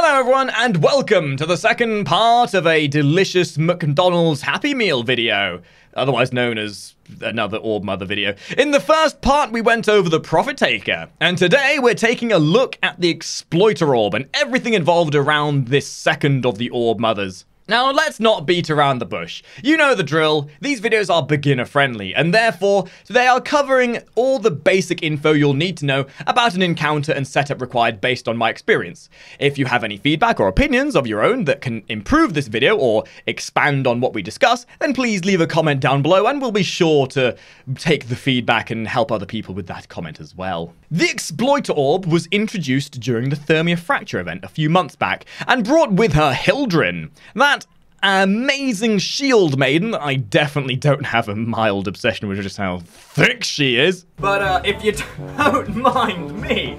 Hello everyone and welcome to the second part of a delicious McDonald's Happy Meal video, otherwise known as another Orb Mother video. In the first part we went over the Profit Taker, and today we're taking a look at the Exploiter Orb and everything involved around this second of the Orb Mothers. Now, let's not beat around the bush. You know the drill. These videos are beginner friendly, and therefore, they are covering all the basic info you'll need to know about an encounter and setup required based on my experience. If you have any feedback or opinions of your own that can improve this video or expand on what we discuss, then please leave a comment down below and we'll be sure to take the feedback and help other people with that comment as well. The Exploiter Orb was introduced during the Thermia Fracture event a few months back and brought with her Hildrin. That amazing shield maiden that I definitely don't have a mild obsession with just how thick she is. But if you don't mind me.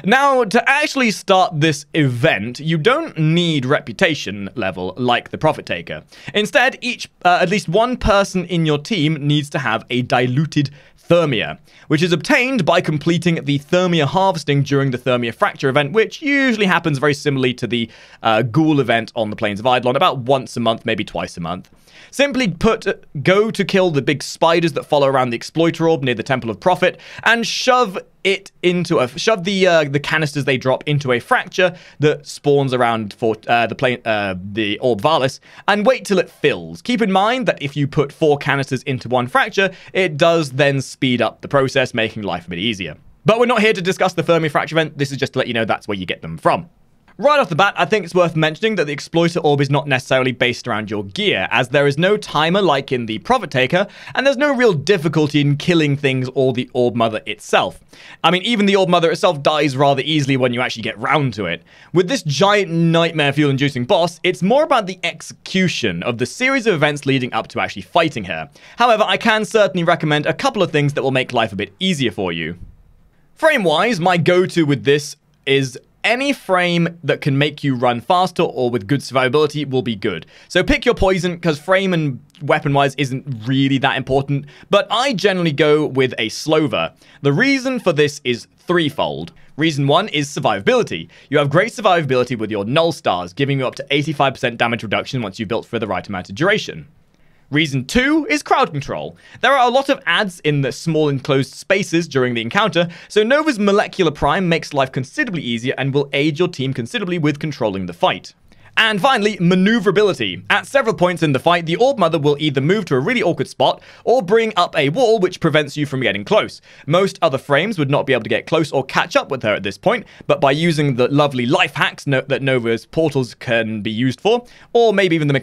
Now, to actually start this event, you don't need reputation level like the Profit Taker. Instead, at least one person in your team needs to have a diluted Thermia, which is obtained by completing the Thermia harvesting during the Thermia Fracture event, which usually happens very similarly to the Ghoul event on the Plains of Eidolon, about once a month, maybe twice a month. Simply put, go to kill the big spiders that follow around the Exploiter Orb near the Temple of Profit, and shove the canisters they drop into a fracture that spawns around for the Orb Valis, and wait till it fills. Keep in mind that if you put 4 canisters into one fracture, it does then speed up the process, making life a bit easier. But we're not here to discuss the Thermia Fracture event. This is just to let you know that's where you get them from. Right off the bat, I think it's worth mentioning that the Exploiter Orb is not necessarily based around your gear, as there is no timer like in the Profit Taker, and there's no real difficulty in killing things or the Orb Mother itself. I mean, even the Orb Mother itself dies rather easily when you actually get round to it. With this giant nightmare fuel-inducing boss, it's more about the execution of the series of events leading up to actually fighting her. However, I can certainly recommend a couple of things that will make life a bit easier for you. Frame-wise, my go-to with this is any frame that can make you run faster or with good survivability will be good. So pick your poison, because frame and weapon-wise isn't really that important, but I generally go with a Slover. The reason for this is threefold. Reason 1 is survivability. You have great survivability with your null stars, giving you up to 85% damage reduction once you've built for the right amount of duration. Reason 2 is crowd control. There are a lot of adds in the small enclosed spaces during the encounter, so Nova's molecular prime makes life considerably easier and will aid your team considerably with controlling the fight. And finally, maneuverability. At several points in the fight, the Orb Mother will either move to a really awkward spot or bring up a wall which prevents you from getting close. Most other frames would not be able to get close or catch up with her at this point, but by using the lovely life hacks that Nova's portals can be used for, or maybe even the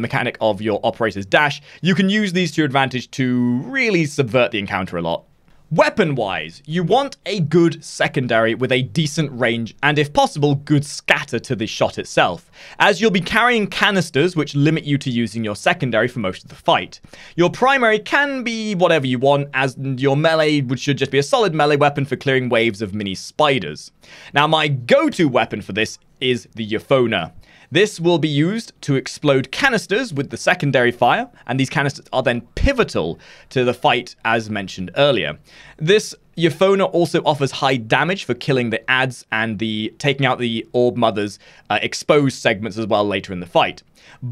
mechanic of your operator's dash, you can use these to your advantage to really subvert the encounter a lot. Weapon-wise, you want a good secondary with a decent range and, if possible, good scatter to the shot itself, as you'll be carrying canisters which limit you to using your secondary for most of the fight. Your primary can be whatever you want, as your melee should just be a solid melee weapon for clearing waves of mini spiders. Now, my go-to weapon for this is the Euphona. This will be used to explode canisters with the secondary fire, and these canisters are then pivotal to the fight as mentioned earlier. This Euphona also offers high damage for killing the adds and taking out the Orb Mother's exposed segments as well later in the fight.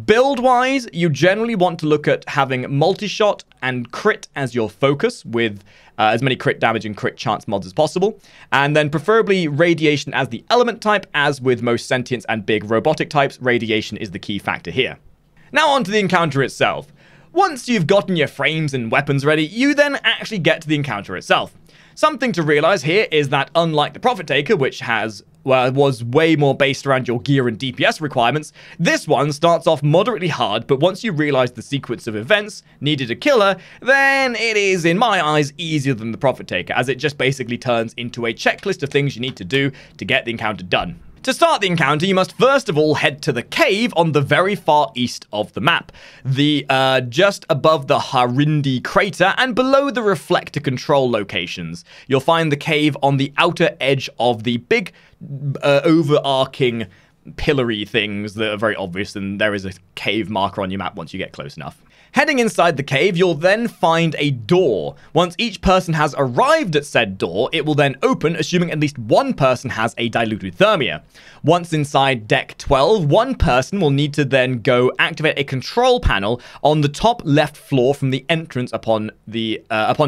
Build-wise, you generally want to look at having multi-shot and crit as your focus, with as many crit damage and crit chance mods as possible, and then preferably radiation as the element type, as with most sentients and big robotic types, radiation is the key factor here. Now on to the encounter itself. Once you've gotten your frames and weapons ready, you then actually get to the encounter itself. Something to realize here is that unlike the Profit Taker, which was way more based around your gear and DPS requirements, this one starts off moderately hard, but once you realize the sequence of events needed to kill her, then it is, in my eyes, easier than the Profit Taker, as it just basically turns into a checklist of things you need to do to get the encounter done. To start the encounter, you must first of all head to the cave on the very far east of the map, just above the Harindi crater and below the reflector control locations. You'll find the cave on the outer edge of the big overarching pillory things that are very obvious, and there is a cave marker on your map once you get close enough. Heading inside the cave, you'll then find a door. Once each person has arrived at said door, it will then open, assuming at least one person has a diluted thermia. Once inside Deck 12, one person will need to then go activate a control panel on the top left floor from the entrance. Upon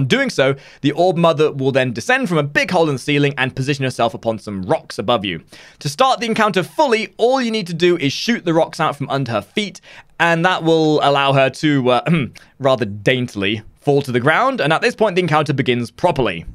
doing so, the Orb Mother will then descend from a big hole in the ceiling and position herself upon some rocks above you. To start the encounter fully, all you need to do is shoot the rocks out from under her feet, and that will allow her to, rather daintily, fall to the ground, and at this point the encounter begins properly.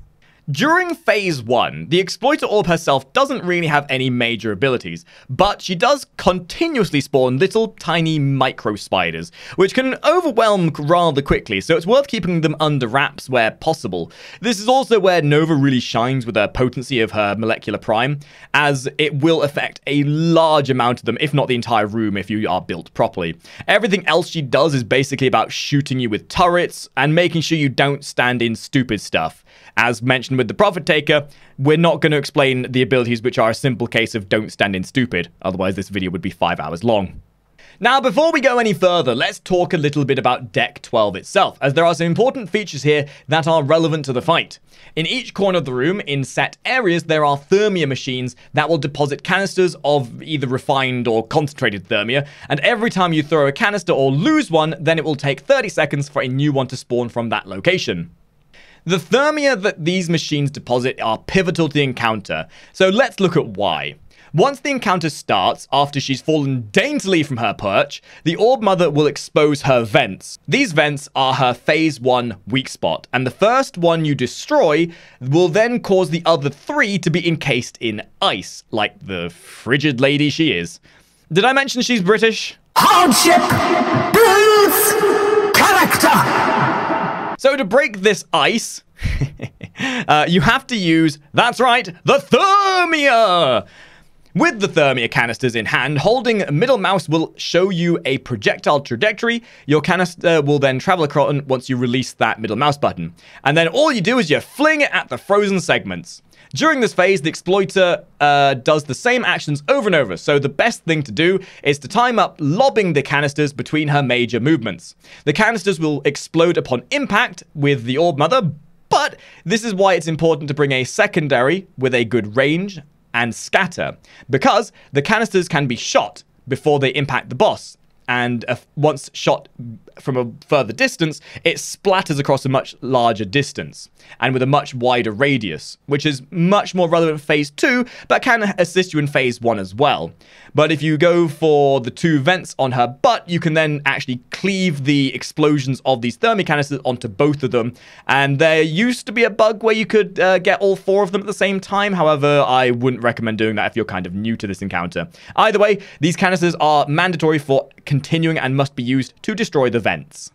During Phase 1, the Exploiter Orb herself doesn't really have any major abilities, but she does continuously spawn little tiny micro spiders, which can overwhelm rather quickly, so it's worth keeping them under wraps where possible. This is also where Nova really shines with the potency of her molecular prime, as it will affect a large amount of them, if not the entire room, if you are built properly. Everything else she does is basically about shooting you with turrets and making sure you don't stand in stupid stuff. As mentioned with the Profit Taker, we're not going to explain the abilities, which are a simple case of don't stand in stupid, otherwise this video would be 5 hours long. Now, before we go any further, let's talk a little bit about Deck 12 itself, as there are some important features here that are relevant to the fight. In each corner of the room, in set areas, there are thermia machines that will deposit canisters of either refined or concentrated thermia, and every time you throw a canister or lose one, then it will take 30 seconds for a new one to spawn from that location. The thermia that these machines deposit are pivotal to the encounter, so let's look at why. Once the encounter starts, after she's fallen daintily from her perch, the Orb Mother will expose her vents. These vents are her Phase 1 weak spot, and the first one you destroy will then cause the other 3 to be encased in ice, like the frigid lady she is. Did I mention she's British? Hardship builds character! So to break this ice, you have to use, that's right, the thermia! With the thermia canisters in hand, holding middle mouse will show you a projectile trajectory. Your canister will then travel across once you release that middle mouse button. And then all you do is you fling it at the frozen segments. During this phase, the Exploiter does the same actions over and over, so the best thing to do is to time up lobbing the canisters between her major movements. The canisters will explode upon impact with the Orb Mother, but this is why it's important to bring a secondary with a good range and scatter, because the canisters can be shot before they impact the boss, and once shot from a further distance, it splatters across a much larger distance and with a much wider radius, which is much more relevant for Phase 2, but can assist you in Phase 1 as well. But if you go for the 2 vents on her butt, you can then actually cleave the explosions of these thermia canisters onto both of them. And there used to be a bug where you could get all 4 of them at the same time. However, I wouldn't recommend doing that if you're kind of new to this encounter. Either way, these canisters are mandatory for continuing and must be used to destroy the vents.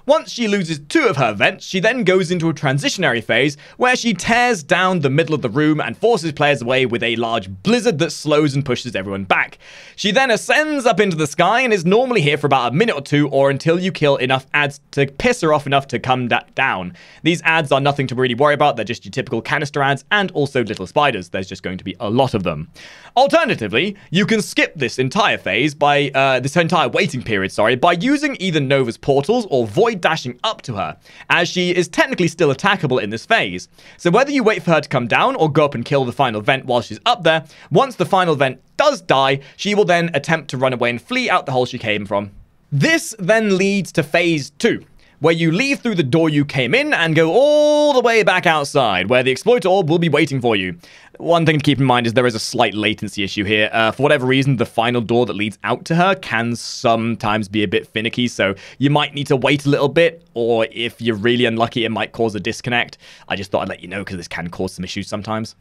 Once she loses 2 of her vents, she then goes into a transitionary phase where she tears down the middle of the room and forces players away with a large blizzard that slows and pushes everyone back. She then ascends up into the sky and is normally here for about a minute or 2, or until you kill enough ads to piss her off enough to come down. These ads are nothing to really worry about, they're just your typical canister ads and also little spiders. There's just going to be a lot of them. Alternatively, you can skip this entire phase by, this entire waiting period, by using either Nova's portals or void dashing up to her, as she is technically still attackable in this phase. So whether you wait for her to come down or go up and kill the final vent while she's up there, once the final vent does die, she will then attempt to run away and flee out the hole she came from. This then leads to Phase 2, where you leave through the door you came in and go all the way back outside, where the Exploiter Orb will be waiting for you. One thing to keep in mind is there is a slight latency issue here. For whatever reason, the final door that leads out to her can sometimes be a bit finicky, so you might need to wait a little bit, or if you're really unlucky, it might cause a disconnect. I just thought I'd let you know because this can cause some issues sometimes.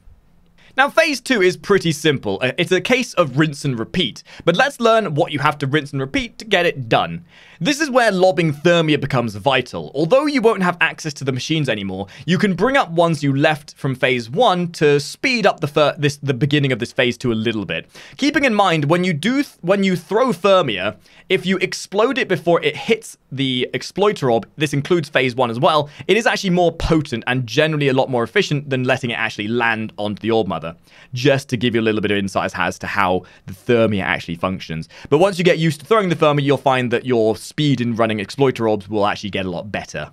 Now, Phase 2 is pretty simple. It's a case of rinse and repeat, but let's learn what you have to rinse and repeat to get it done. This is where lobbing thermia becomes vital. Although you won't have access to the machines anymore, you can bring up ones you left from Phase 1 to speed up the beginning of this Phase 2 a little bit. Keeping in mind, when you throw thermia, if you explode it before it hits the Exploiter Orb, this includes Phase 1 as well, it is actually more potent and generally a lot more efficient than letting it actually land onto the Orb Mother. rather, just to give you a little bit of insight as to how the Thermia actually functions. But once you get used to throwing the Thermia, you'll find that your speed in running Exploiter Orbs will actually get a lot better.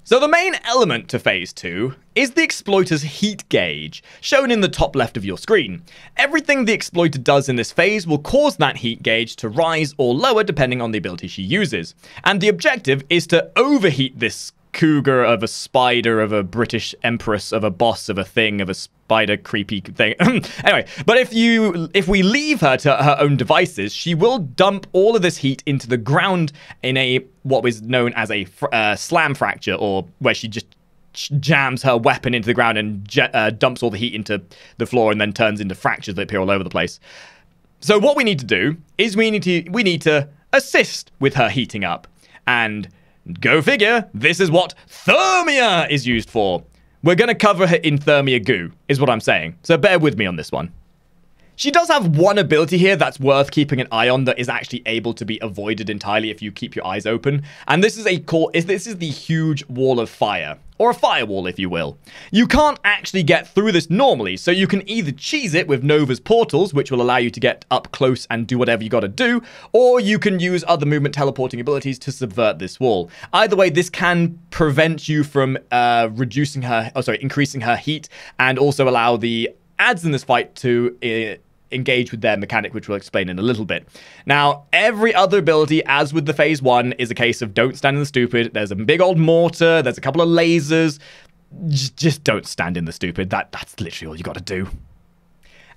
So the main element to Phase 2 is the Exploiter's heat gauge, shown in the top left of your screen. Everything the Exploiter does in this phase will cause that heat gauge to rise or lower depending on the ability she uses. And the objective is to overheat this cougar of a spider, of a British empress, of a boss, of a thing, of a spider creepy thing. Anyway, but if we leave her to her own devices, she will dump all of this heat into the ground in what is known as a slam fracture, or where she just jams her weapon into the ground and dumps all the heat into the floor and then turns into fractures that appear all over the place. So what we need to do is we need to assist with her heating up. And go figure, this is what Thermia is used for. We're going to cover her in Thermia goo, is what I'm saying. So bear with me on this one. She does have one ability here that's worth keeping an eye on that is actually able to be avoided entirely if you keep your eyes open. And this is the huge wall of fire, or a firewall if you will. You can't actually get through this normally, so you can either cheese it with Nova's portals, which will allow you to get up close and do whatever you gotta do, or you can use other movement teleporting abilities to subvert this wall. Either way, this can prevent you from increasing her heat, and also allow the adds in this fight to engage with their mechanic, which we'll explain in a little bit. Now, every other ability, as with the Phase 1, is a case of don't stand in the stupid. There's a big old mortar, there's a couple of lasers. Just don't stand in the stupid. That's literally all you gotta do.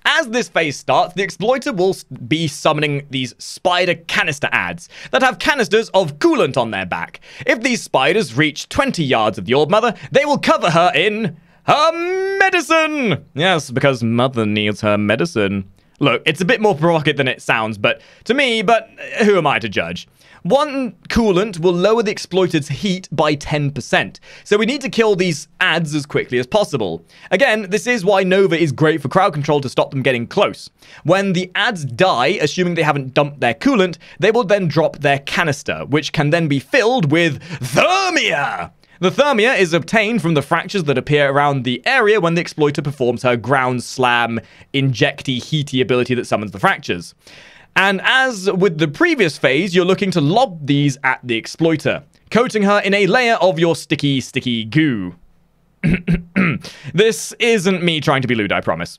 As this phase starts, the Exploiter will be summoning these spider canister adds that have canisters of coolant on their back. If these spiders reach 20 yards of the Orb Mother, they will cover her in her medicine! Yes, because Mother needs her medicine. Look, it's a bit more provocative than it sounds, but who am I to judge? One coolant will lower the Exploiter's heat by 10%, so we need to kill these adds as quickly as possible. Again, this is why Nova is great for crowd control to stop them getting close. When the adds die, assuming they haven't dumped their coolant, they will then drop their canister, which can then be filled with Thermia! The Thermia is obtained from the fractures that appear around the area when the Exploiter performs her ground slam injecty heaty ability that summons the fractures. And as with the previous phase, you're looking to lob these at the Exploiter, coating her in a layer of your sticky, sticky goo. This isn't me trying to be lewd, I promise.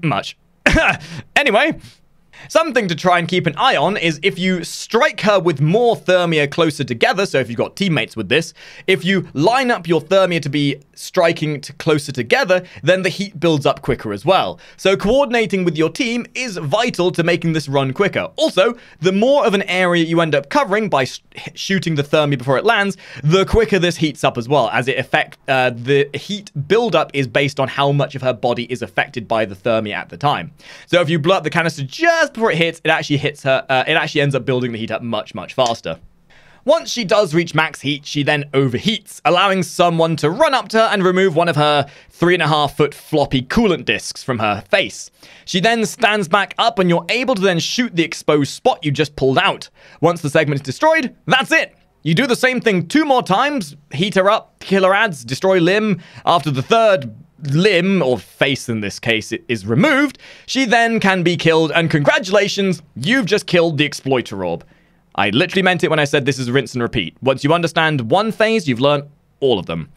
Much. Anyway, something to try and keep an eye on is if you strike her with more Thermia closer together, so if you've got teammates with this, if you line up your Thermia to be striking closer together, then the heat builds up quicker as well. So coordinating with your team is vital to making this run quicker. Also, the more of an area you end up covering by shooting the Thermia before it lands, the quicker this heats up as well, as the heat buildup is based on how much of her body is affected by the Thermia at the time. So if you blow up the canister just before it hits, it actually ends up building the heat up much, much faster. Once she does reach max heat, she then overheats, allowing someone to run up to her and remove one of her 3.5-foot floppy coolant discs from her face. She then stands back up and you're able to then shoot the exposed spot you just pulled out. Once the segment is destroyed, that's it! You do the same thing 2 more times, heat her up, kill her adds, destroy limb. After the third limb, or face in this case, is removed, she then can be killed, and congratulations, you've just killed the Exploiter Orb. I literally meant it when I said this is rinse and repeat. Once you understand one phase, you've learned all of them.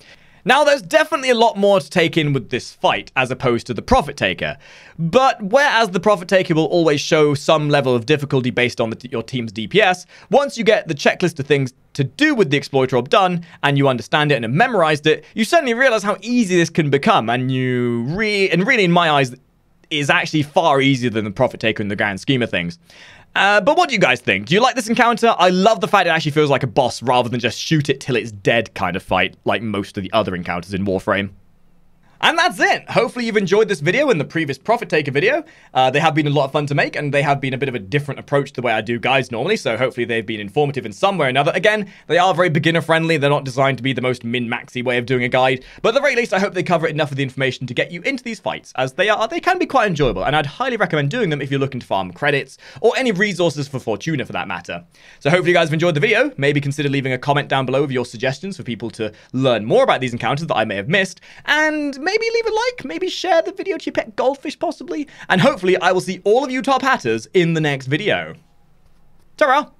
Now, there's definitely a lot more to take in with this fight, as opposed to the Profit Taker. But whereas the Profit Taker will always show some level of difficulty based on your team's DPS, once you get the checklist of things to do with the Exploiter Orb done, and you understand it and have memorized it, you suddenly realize how easy this can become, and really, in my eyes, is actually far easier than the Profit Taker in the grand scheme of things. But what do you guys think? Do you like this encounter? I love the fact it actually feels like a boss rather than just shoot it till it's dead kind of fight, like most of the other encounters in Warframe. And that's it! Hopefully you've enjoyed this video and the previous Profit Taker video. They have been a lot of fun to make, and they have been a bit of a different approach to the way I do guides normally, so hopefully they've been informative in some way or another. Again, they are very beginner-friendly. They're not designed to be the most min-maxy way of doing a guide, but at the very least, I hope they cover enough of the information to get you into these fights, as they can be quite enjoyable, and I'd highly recommend doing them if you're looking to farm credits, or any resources for Fortuna for that matter. So hopefully you guys have enjoyed the video. Maybe consider leaving a comment down below with your suggestions for people to learn more about these encounters that I may have missed, and maybe leave a like, maybe share the video to your pet goldfish possibly, and hopefully I will see all of you top hatters in the next video. Ta-ra!